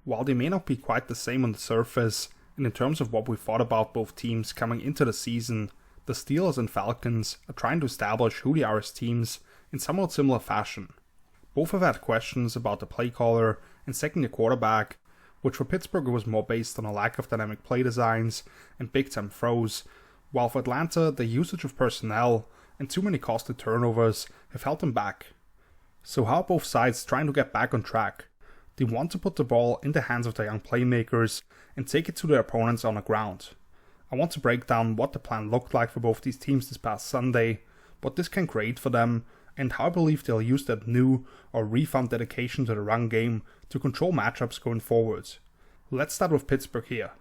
While they may not be quite the same on the surface, and in terms of what we thought about both teams coming into the season, the Steelers and Falcons are trying to establish who they are as teams in somewhat similar fashion. Both have had questions about the play caller and second year quarterback, which for Pittsburgh was more based on a lack of dynamic play designs and big time throws, while for Atlanta the usage of personnel and too many costly turnovers have held them back. So how are both sides trying to get back on track? They want to put the ball in the hands of their young playmakers and take it to their opponents on the ground. I want to break down what the plan looked like for both these teams this past Sunday, what this can create for them, and how I believe they'll use that new or refound dedication to the run game to control matchups going forward. Let's start with Pittsburgh here.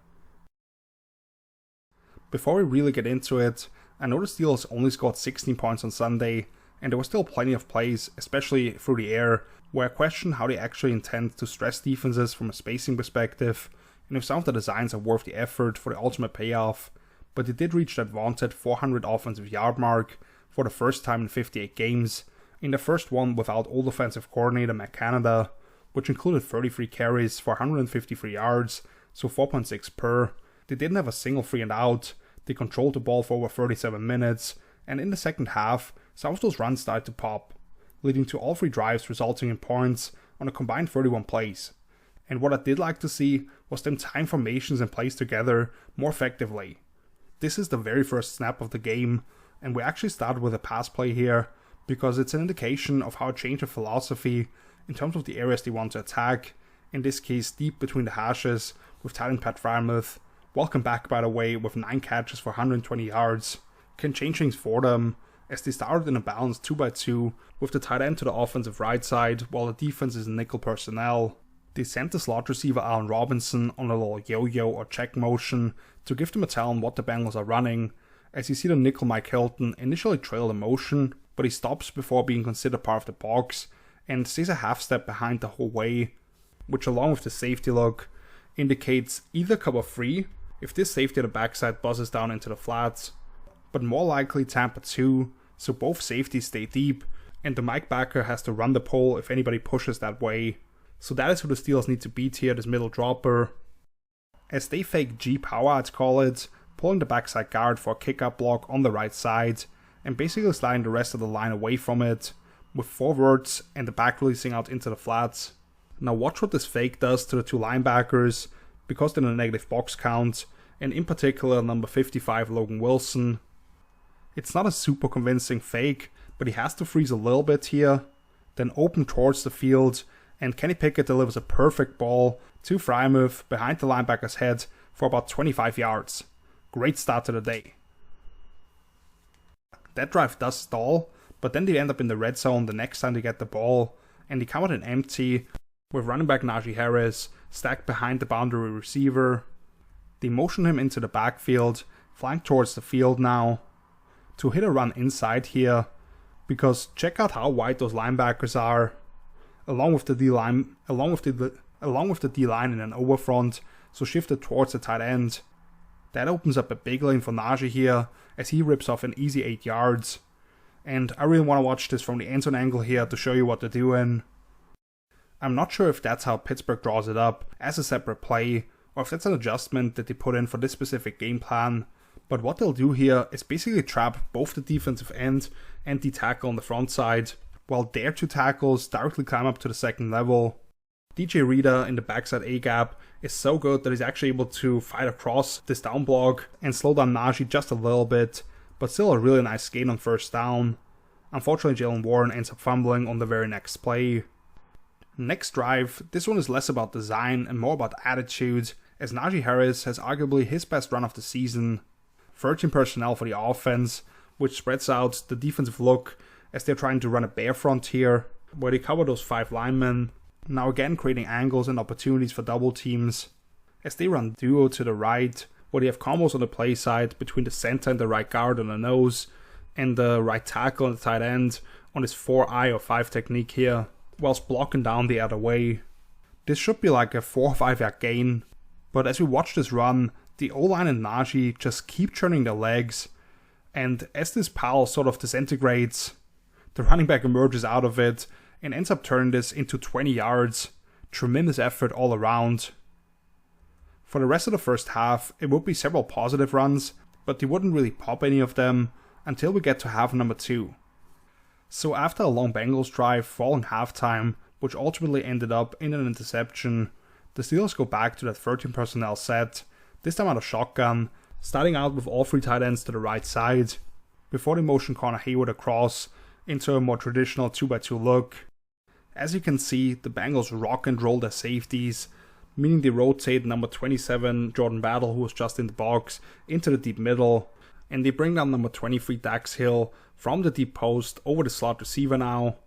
Before we really get into it, I know the Steelers only scored 16 points on Sunday, and there were still plenty of plays, especially through the air, where I question how they actually intend to stress defenses from a spacing perspective, and if some of the designs are worth the effort for the ultimate payoff, but they did reach that vaunted 400 offensive yard mark for the first time in 58 games, in the first one without old offensive coordinator Matt Canada, which included 33 carries for 153 yards, so 4.6 per. They didn't have a single 3 and out, they controlled the ball for over 37 minutes, and in the second half, some of those runs started to pop, leading to all 3 drives resulting in points on a combined 31 plays. And what I did like to see was them tying formations and plays together more effectively. This is the very first snap of the game, and we actually started with a pass play here, because it's an indication of how a change of philosophy in terms of the areas they want to attack, in this case deep between the hashes with tight end Pat Freiermuth, welcome back by the way with 9 catches for 120 yards, can change things for them, as they started in a balanced 2x2 with the tight end to the offensive right side while the defense is in nickel personnel. They sent the slot receiver Allen Robinson on a little yo-yo or check motion to give them a tell on what the Bengals are running, as you see the nickel Mike Hilton initially trail the motion, but he stops before being considered part of the box and stays a half step behind the whole way, which along with the safety look indicates either cover 3 if this safety at the backside buzzes down into the flats, but more likely Tampa 2, so both safeties stay deep, and the Mike backer has to run the pole if anybody pushes that way. So that is who the Steelers need to beat here, this middle dropper. As they fake G-power, I'd call it, pulling the backside guard for a kick-up block on the right side, and basically sliding the rest of the line away from it, with forwards and the back releasing out into the flats. Now watch what this fake does to the 2 linebackers, because they're in a negative box count, and in particular number 55 Logan Wilson. It's not a super convincing fake, but he has to freeze a little bit here, then open towards the field, and Kenny Pickett delivers a perfect ball to Freiermuth behind the linebacker's head for about 25 yards. Great start to the day. That drive does stall, but then they end up in the red zone the next time they get the ball, and they come out an empty with running back Najee Harris stacked behind the boundary receiver. They motion him into the backfield, flank towards the field now, to hit a run inside here, because check out how wide those linebackers are, along with the D-line in an overfront, so shifted towards the tight end. That opens up a big lane for Najee here, as he rips off an easy 8 yards. And I really want to watch this from the end zone angle here to show you what they're doing. I'm not sure if that's how Pittsburgh draws it up as a separate play, or if that's an adjustment that they put in for this specific game plan. But what they'll do here is basically trap both the defensive end and the tackle on the front side, while their 2 tackles directly climb up to the second level. DJ Reader in the backside A-gap is so good that he's actually able to fight across this down block and slow down Najee just a little bit, but still a really nice gain on first down. Unfortunately, Jalen Warren ends up fumbling on the very next play. Next drive, this one is less about design and more about attitude, as Najee Harris has arguably his best run of the season. 13 personnel for the offense, which spreads out the defensive look as they're trying to run a bear front here, where they cover those 5 linemen, now again creating angles and opportunities for double teams, as they run duo to the right, where they have combos on the play side between the center and the right guard on the nose, and the right tackle and the tight end on this 4-eye or 5 technique here, whilst blocking down the other way. This should be like a 4 or 5 yard gain, but as we watch this run, the O-line and Najee just keep turning their legs, and as this pile sort of disintegrates, the running back emerges out of it and ends up turning this into 20 yards, Tremendous effort all around. For the rest of the first half, it would be several positive runs, but they wouldn't really pop any of them until we get to half number 2. So after a long Bengals drive following halftime, which ultimately ended up in an interception, the Steelers go back to that 13 personnel set, this time out of shotgun, starting out with all 3 tight ends to the right side, before they motion Connor Hayward across into a more traditional 2x2 look. As you can see, the Bengals rock and roll their safeties, meaning they rotate number 27 Jordan Battle, who was just in the box, into the deep middle, and they bring down number 23 Dax Hill from the deep post over the slot receiver now,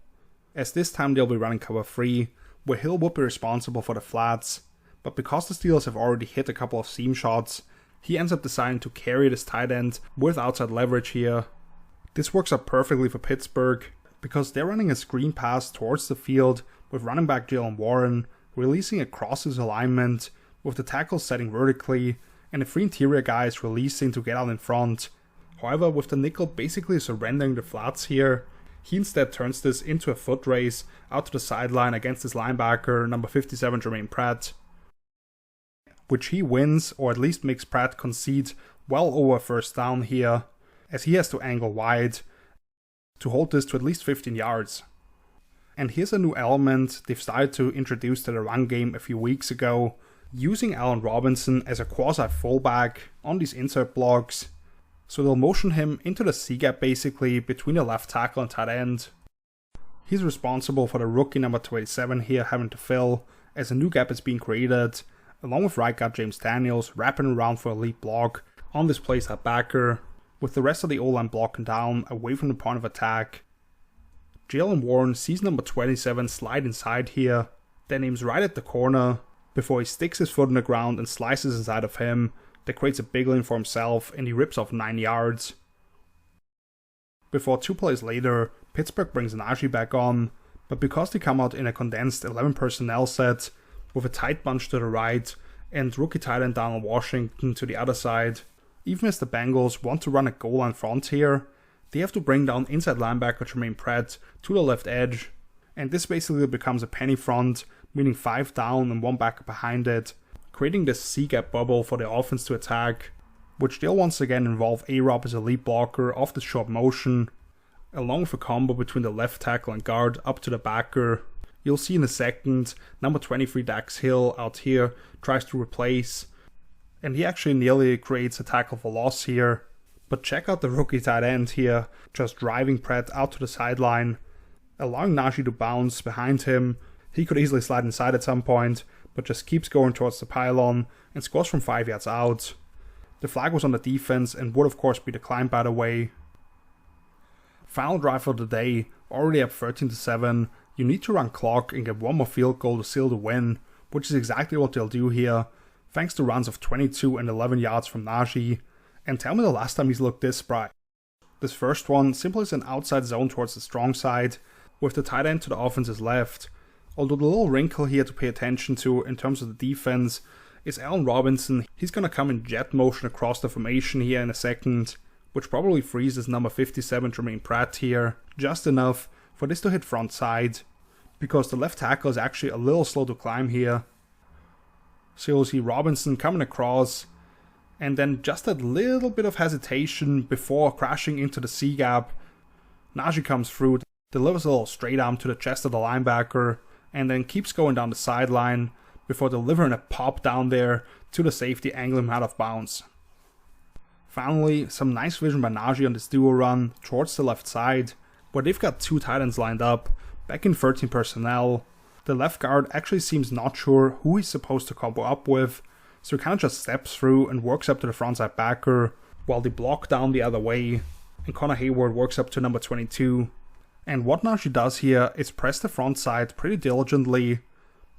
as this time they'll be running cover 3, where Hill would be responsible for the flats, but because the Steelers have already hit a couple of seam shots, he ends up deciding to carry this tight end with outside leverage here. This works out perfectly for Pittsburgh, because they're running a screen pass towards the field with running back Jaylen Warren releasing across his alignment, with the tackles setting vertically, and the 3 interior guys releasing to get out in front. However, with the nickel basically surrendering the flats here, he instead turns this into a foot race out to the sideline against his linebacker, number 57 Jermaine Pratt, which he wins, or at least makes Pratt concede well over a first down here, as he has to angle wide to hold this to at least 15 yards. And here's a new element they've started to introduce to the run game a few weeks ago, using Allen Robinson as a quasi-fullback on these insert blocks. So they'll motion him into the C-gap basically between the left tackle and tight end. He's responsible for the rookie number 27 here having to fill, as a new gap is being created, along with right guard James Daniels wrapping around for a lead block on this place at backer, with the rest of the O-line blocking down away from the point of attack. Jaylen Warren sees number 27 slide inside here, then aims right at the corner, before he sticks his foot in the ground and slices inside of him. That creates a big lane for himself, and he rips off 9 yards. Before 2 plays later, Pittsburgh brings Najee back on, but because they come out in a condensed 11 personnel set, with a tight bunch to the right, and rookie tight end Donald Washington to the other side, even as the Bengals want to run a goal line front here, they have to bring down inside linebacker Jermaine Pratt to the left edge, and this basically becomes a penny front, meaning 5 down and 1 back behind it, creating this C-gap bubble for the offense to attack, which they'll once again involve A-Rob as a lead blocker off the short motion, along with a combo between the left tackle and guard up to the backer. You'll see in a second, number 23 Dax Hill out here tries to replace, and he actually nearly creates a tackle for loss here. But check out the rookie tight end here, just driving Pratt out to the sideline, allowing Najee to bounce behind him. He could easily slide inside at some point, but just keeps going towards the pylon and scores from 5 yards out. The flag was on the defense and would of course be declined by the way. Final drive of the day, already up 13-7, you need to run clock and get 1 more field goal to seal the win, which is exactly what they'll do here, thanks to runs of 22 and 11 yards from Najee. And tell me the last time he's looked this bright. This first one simply is an outside zone towards the strong side, with the tight end to the offense's left. Although the little wrinkle here to pay attention to in terms of the defense is Allen Robinson. He's going to come in jet motion across the formation here in a second, which probably freezes number 57 Jermaine Pratt here, just enough for this to hit front side, because the left tackle is actually a little slow to climb here. So you'll see Robinson coming across, and then just that little bit of hesitation before crashing into the C-gap. Najee comes through, delivers a little straight arm to the chest of the linebacker, and then keeps going down the sideline before delivering a pop down there to the safety, angling him out of bounds. Finally, some nice vision by Najee on this duo run towards the left side, where they've got 2 tight ends lined up, back in 13 personnel. The left guard actually seems not sure who he's supposed to combo up with, so he kind of just steps through and works up to the frontside backer, while they block down the other way, and Connor Hayward works up to number 22. And what Najee does here is press the front side pretty diligently,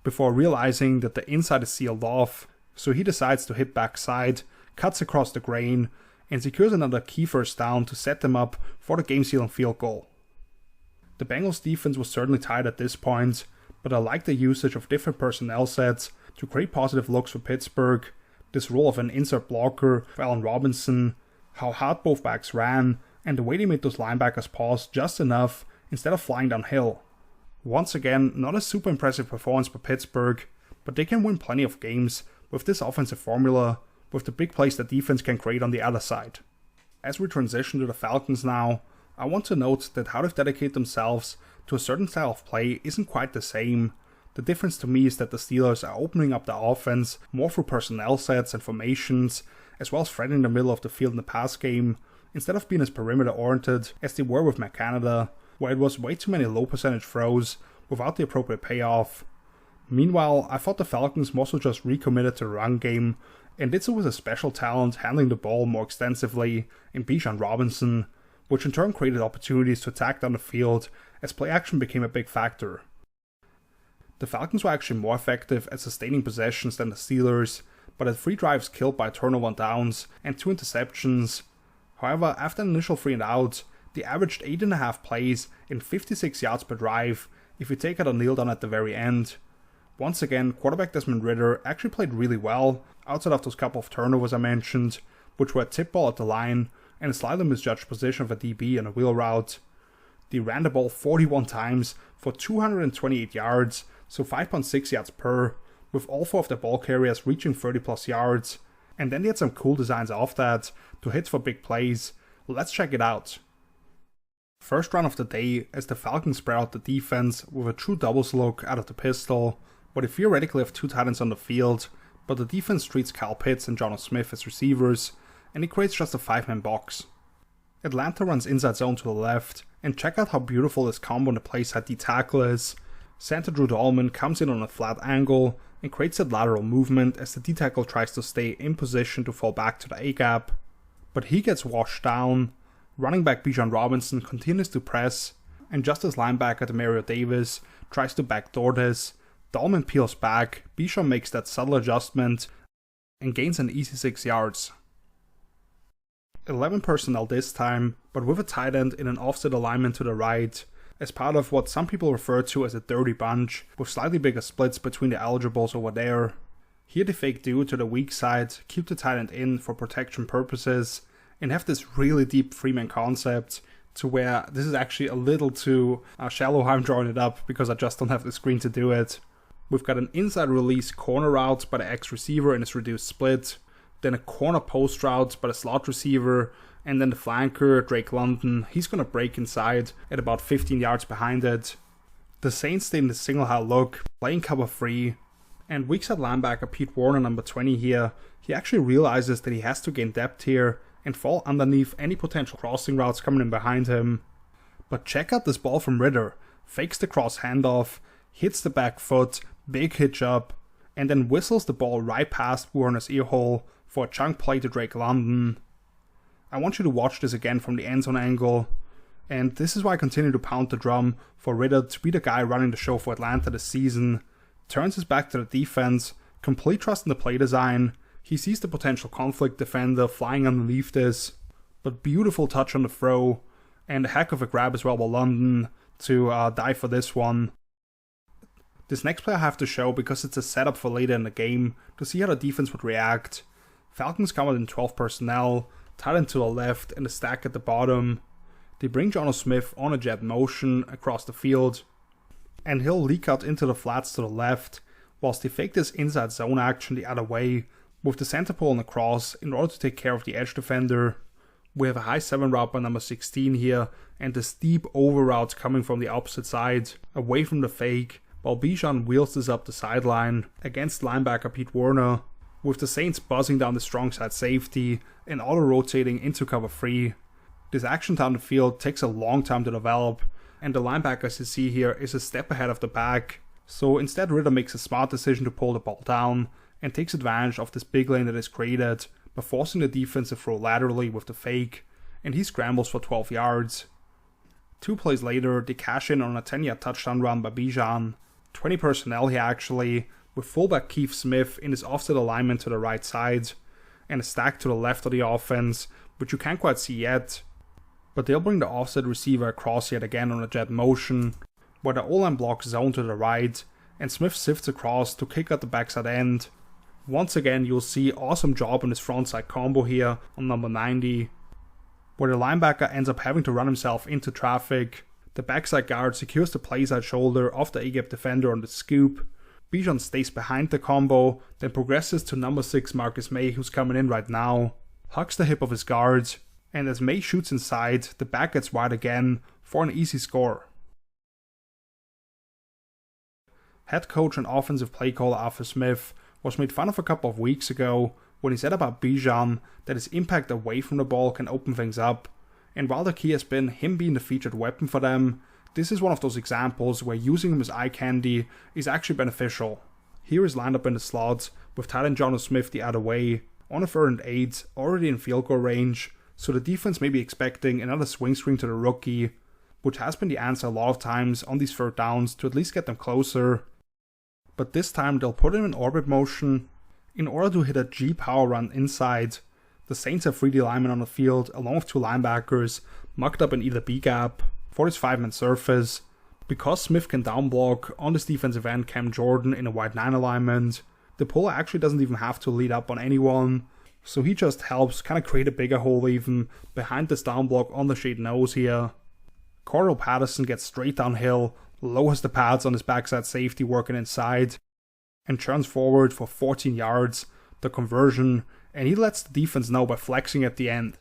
before realizing that the inside is sealed off, so he decides to hit backside, cuts across the grain, and secures another key first down to set them up for the game-sealing field goal. The Bengals defense was certainly tired at this point, but I like the usage of different personnel sets to create positive looks for Pittsburgh, this role of an insert blocker for Allen Robinson, how hard both backs ran, and the way they made those linebackers pause just enough instead of flying downhill. Once again, not a super impressive performance by Pittsburgh, but they can win plenty of games with this offensive formula, with the big plays that defense can create on the other side. As we transition to the Falcons now, I want to note that how they've dedicated themselves to a certain style of play isn't quite the same. The difference to me is that the Steelers are opening up the offense more through personnel sets and formations, as well as threading the middle of the field in the pass game, instead of being as perimeter oriented as they were with Canada, where it was way too many low percentage throws without the appropriate payoff. Meanwhile, I thought the Falcons mostly just recommitted to the run game, and did so with a special talent handling the ball more extensively in Bijan Robinson, which in turn created opportunities to attack down the field as play action became a big factor. The Falcons were actually more effective at sustaining possessions than the Steelers, but had 3 drives killed by turnover on downs and 2 interceptions. However, after an initial 3 and out, they averaged 8.5 plays in 56 yards per drive if you take out a kneel down at the very end. Once again, quarterback Desmond Ridder actually played really well, outside of those couple of turnovers I mentioned, which were a tip ball at the line and a slightly misjudged position of a DB on a wheel route. They ran the ball 41 times for 228 yards, so 5.6 yards per, with all 4 of their ball carriers reaching 30 plus yards, and then they had some cool designs off that to hit for big plays. Let's check it out. First run of the day as the Falcons spread out the defense with a true doubles look out of the pistol, where they theoretically have 2 tight ends on the field, but the defense treats Kyle Pitts and Jonnu Smith as receivers, and it creates just a 5-man box. Atlanta runs inside zone to the left, and check out how beautiful this combo on the play side D tackle is. Center Drew Dahlman comes in on a flat angle and creates that lateral movement as the D tackle tries to stay in position to fall back to the A-gap, but he gets washed down. Running back Bijan Robinson continues to press, and just as linebacker Demario Davis tries to backdoor this, Dahlman peels back, Bijan makes that subtle adjustment, and gains an easy 6 yards. 11 personnel this time, but with a tight end in an offset alignment to the right, as part of what some people refer to as a dirty bunch, with slightly bigger splits between the eligibles over there. Here they fake dude to the weak side, keep the tight end in for protection purposes, and have this really deep 3-man concept, to where this is actually a little too shallow how I'm drawing it up, because I just don't have the screen to do it. We've got an inside release corner route by the X receiver in its reduced split, then a corner post route by the slot receiver, and then the flanker, Drake London, he's going to break inside at about 15 yards behind it. The Saints stay in the single high look, playing cover 3, and weak side linebacker Pete Warner, number 20 here, he actually realizes that he has to gain depth here and fall underneath any potential crossing routes coming in behind him. But check out this ball from Ridder, fakes the cross handoff, hits the back foot, big hitch up, and then whistles the ball right past Warner's ear hole for a chunk play to Drake London. I want you to watch this again from the end zone angle, and this is why I continue to pound the drum for Ridder to be the guy running the show for Atlanta this season. Turns his back to the defense, complete trust in the play design, he sees the potential conflict defender flying underneath this, but beautiful touch on the throw, and a heck of a grab as well by London to dive for this one. This next play I have to show because it's a setup for later in the game to see how the defense would react. Falcons come out in 12 personnel, tight end to the left and a stack at the bottom. They bring Jonnu Smith on a jet motion across the field, and he'll leak out into the flats to the left, whilst they fake this inside zone action the other way, with the center pulling across in order to take care of the edge defender. We have a high 7 route by number 16 here, and the steep over route coming from the opposite side, away from the fake, while Bijan wheels this up the sideline against linebacker Pete Warner, with the Saints buzzing down the strong side safety and auto-rotating into cover 3. This action down the field takes a long time to develop, and the linebacker, as you see here, is a step ahead of the back. So instead Ridder makes a smart decision to pull the ball down, and takes advantage of this big lane that is created by forcing the defense to throw laterally with the fake, and he scrambles for 12 yards. 2 plays later, they cash in on a 10-yard touchdown run by Bijan. 20 personnel here actually, with fullback Keith Smith in his offset alignment to the right side, and a stack to the left of the offense, which you can't quite see yet. But they'll bring the offset receiver across yet again on a jet motion, where the O-line blocks zone to the right, and Smith sifts across to kick out the backside end. Once again, you'll see awesome job on this frontside combo here on number 90, where the linebacker ends up having to run himself into traffic. The backside guard secures the playside shoulder of the A-gap defender on the scoop. Bijan stays behind the combo, then progresses to number 6 Marcus May, who's coming in right now, hugs the hip of his guard, and as May shoots inside, the back gets wide again for an easy score. Head coach and offensive play caller Arthur Smith was made fun of a couple of weeks ago when he said about Bijan that his impact away from the ball can open things up, and while the key has been him being the featured weapon for them, this is one of those examples where using him as eye candy is actually beneficial. Here is lined up in the slot with tight end Jonnu Smith the other way, on a 3rd and 8, already in field goal range, so the defense may be expecting another swing screen to the rookie, which has been the answer a lot of times on these 3rd downs to at least get them closer. But this time they'll put him in orbit motion in order to hit a G power run inside. The Saints have 3D linemen on the field along with 2 linebackers mucked up in either B gap for this 5-man surface. Because Smith can down block on this defensive end Cam Jordan in a wide 9 alignment, the puller actually doesn't even have to lead up on anyone, so he just helps kind of create a bigger hole even behind this down block on the shade nose here. Cordell Patterson gets straight downhill, lowers the pads on his backside safety working inside, and churns forward for 14 yards, the conversion, and he lets the defense know by flexing at the end.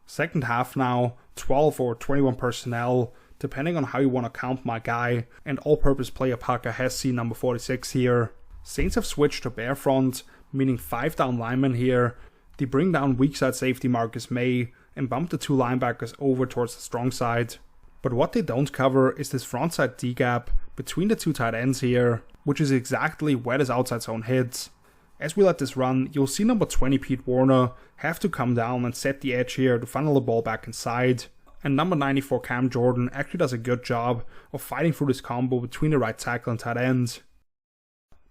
Second half now, 12 or 21 personnel, depending on how you want to count my guy, and all-purpose player Parker Hesse, number 46 here. Saints have switched to bare front, meaning 5 down linemen here. They bring down weak side safety Marcus May and bump the 2 linebackers over towards the strong side. But what they don't cover is this front side D-gap between the 2 tight ends here, which is exactly where this outside zone hits. As we let this run, you'll see number 20 Pete Warner have to come down and set the edge here to funnel the ball back inside. And number 94 Cam Jordan actually does a good job of fighting through this combo between the right tackle and tight end.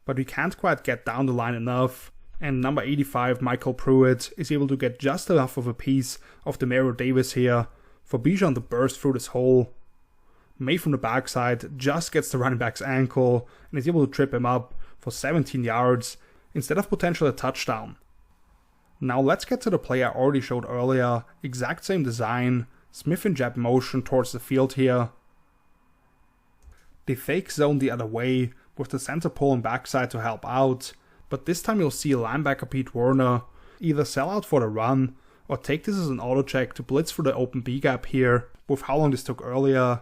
But we can't quite get down the line enough, and number 85 Michael Pruitt is able to get just enough of a piece of Demario Davis here for Bijan to burst through this hole. May from the backside just gets the running back's ankle and is able to trip him up for 17 yards instead of potentially a touchdown. Now let's get to the play I already showed earlier, exact same design, Smith and jab motion towards the field here. They fake zone the other way with the center pulling backside to help out, but this time you'll see linebacker Pete Warner either sell out for the run or take this as an auto check to blitz through the open B gap here with how long this took earlier.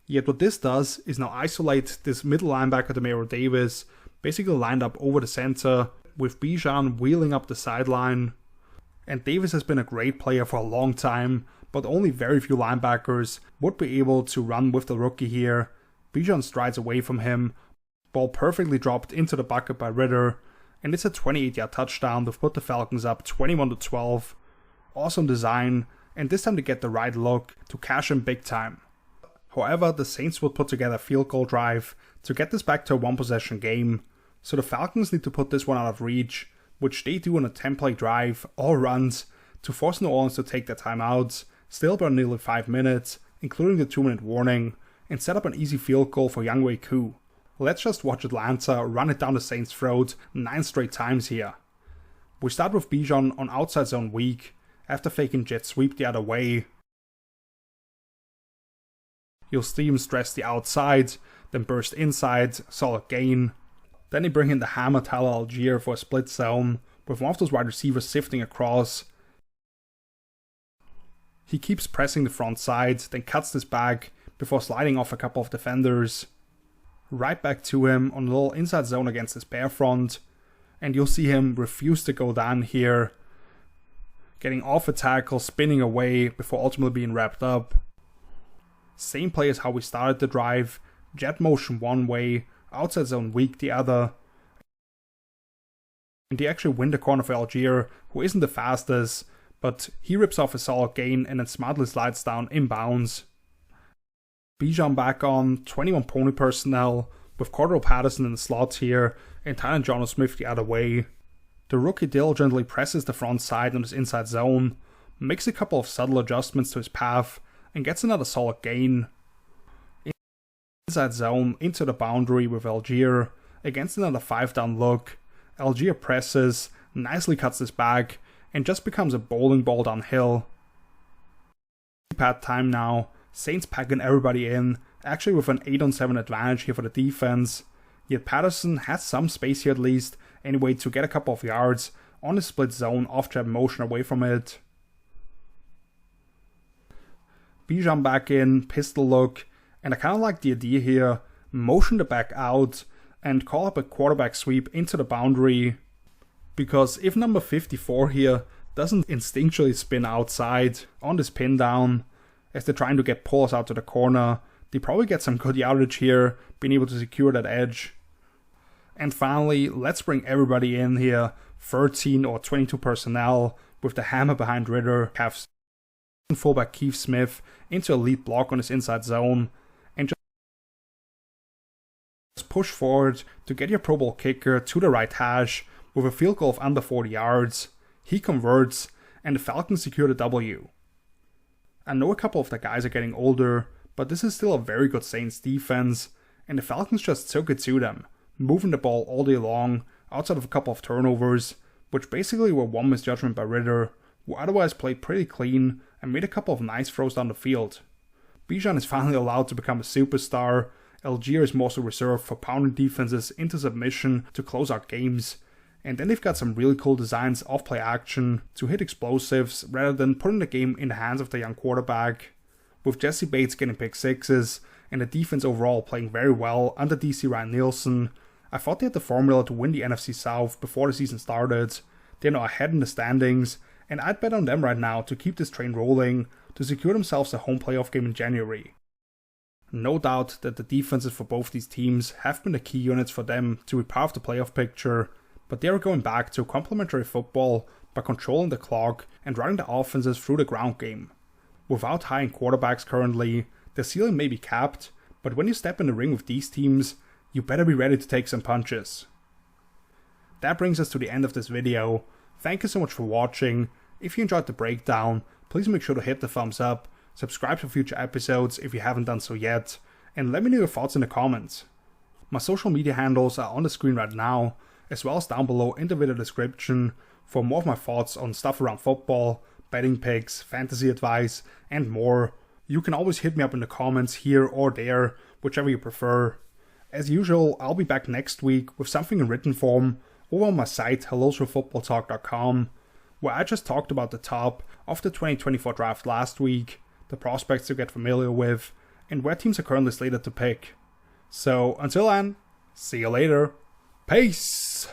Yet what this does is now isolate this middle linebacker Demario Davis, basically lined up over the center with Bijan wheeling up the sideline. And Davis has been a great player for a long time, but only very few linebackers would be able to run with the rookie here. Bijan strides away from him, ball perfectly dropped into the bucket by Ritter, and it's a 28-yard touchdown to put the Falcons up 21-12. Awesome design, and this time to get the right look to cash in big time. However, the Saints would put together a field goal drive to get this back to a 1-possession game, so the Falcons need to put this one out of reach, which they do on a 10-play drive, all runs, to force New Orleans to take their timeouts, still burn nearly 5 minutes, including the 2-minute warning, and set up an easy field goal for Younghoe Koo. Let's just watch Atlanta run it down the Saints' throat 9 straight times here. We start with Bijan on outside zone weak, after faking jet sweep the other way. You'll see him stress the outside, then burst inside, solid gain. Then they bring in the hammer Tyler Algier for a split zone, with one of those wide receivers sifting across. He keeps pressing the front side, then cuts this back before sliding off a couple of defenders. Right back to him on a little inside zone against his bare front, and you'll see him refuse to go down here, getting off a tackle, spinning away before ultimately being wrapped up. Same play as how we started the drive, jet motion one way, outside zone weak the other. And they actually win the corner for Algier, who isn't the fastest, but he rips off a solid gain and then smartly slides down inbounds. Bijan back on, 21 pony personnel, with Cordell Patterson in the slots here, and tight end Jonnu Smith the other way. The rookie diligently presses the front side on his inside zone, makes a couple of subtle adjustments to his path, and gets another solid gain. Inside zone into the boundary with Algier, against another 5-down look. Algier presses, nicely cuts this back, and just becomes a bowling ball downhill. Pad time now, Saints packing everybody in, actually with an 8-on-7 advantage here for the defense. Yet Patterson has some space here at least, anyway, to get a couple of yards on the split zone off jab motion away from it. Bijan back in, pistol look, and I kind of like the idea here, motion the back out and call up a quarterback sweep into the boundary, because if number 54 here doesn't instinctually spin outside on this pin down as they're trying to get pulls out to the corner, they probably get some good yardage here, being able to secure that edge. And finally, let's bring everybody in here, 13 or 22 personnel with the hammer behind Ritter, have fullback Keith Smith into a lead block on his inside zone, and just push forward to get your Pro Bowl kicker to the right hash with a field goal of under 40 yards. He converts, and the Falcons secure the W. I know a couple of the guys are getting older, but this is still a very good Saints defense, and the Falcons just took it to them, moving the ball all day long, outside of a couple of turnovers, which basically were one misjudgment by Ritter, who otherwise played pretty clean and made a couple of nice throws down the field. Bijan is finally allowed to become a superstar. Algier is mostly reserved for pounding defenses into submission to close out games. And then they've got some really cool designs of play action to hit explosives rather than putting the game in the hands of the young quarterback. With Jesse Bates getting pick sixes and the defense overall playing very well under DC Ryan Nielsen, I thought they had the formula to win the NFC South before the season started. They're now ahead in the standings, and I'd bet on them right now to keep this train rolling to secure themselves a home playoff game in January. No doubt that the defenses for both these teams have been the key units for them to be part of the playoff picture, but they are going back to complementary football by controlling the clock and running the offenses through the ground game. Without high-end quarterbacks currently, the ceiling may be capped, but when you step in the ring with these teams, you better be ready to take some punches. That brings us to the end of this video. Thank you so much for watching. If you enjoyed the breakdown, please make sure to hit the thumbs up, subscribe for future episodes if you haven't done so yet, and let me know your thoughts in the comments. My social media handles are on the screen right now, as well as down below in the video description for more of my thoughts on stuff around football, betting picks, fantasy advice, and more. You can always hit me up in the comments here or there, whichever you prefer. As usual, I'll be back next week with something in written form over on my site hellosforfootballtalk.com, where I just talked about the top of the 2024 draft last week, the prospects to get familiar with, and where teams are currently slated to pick. So until then, see you later. Peace!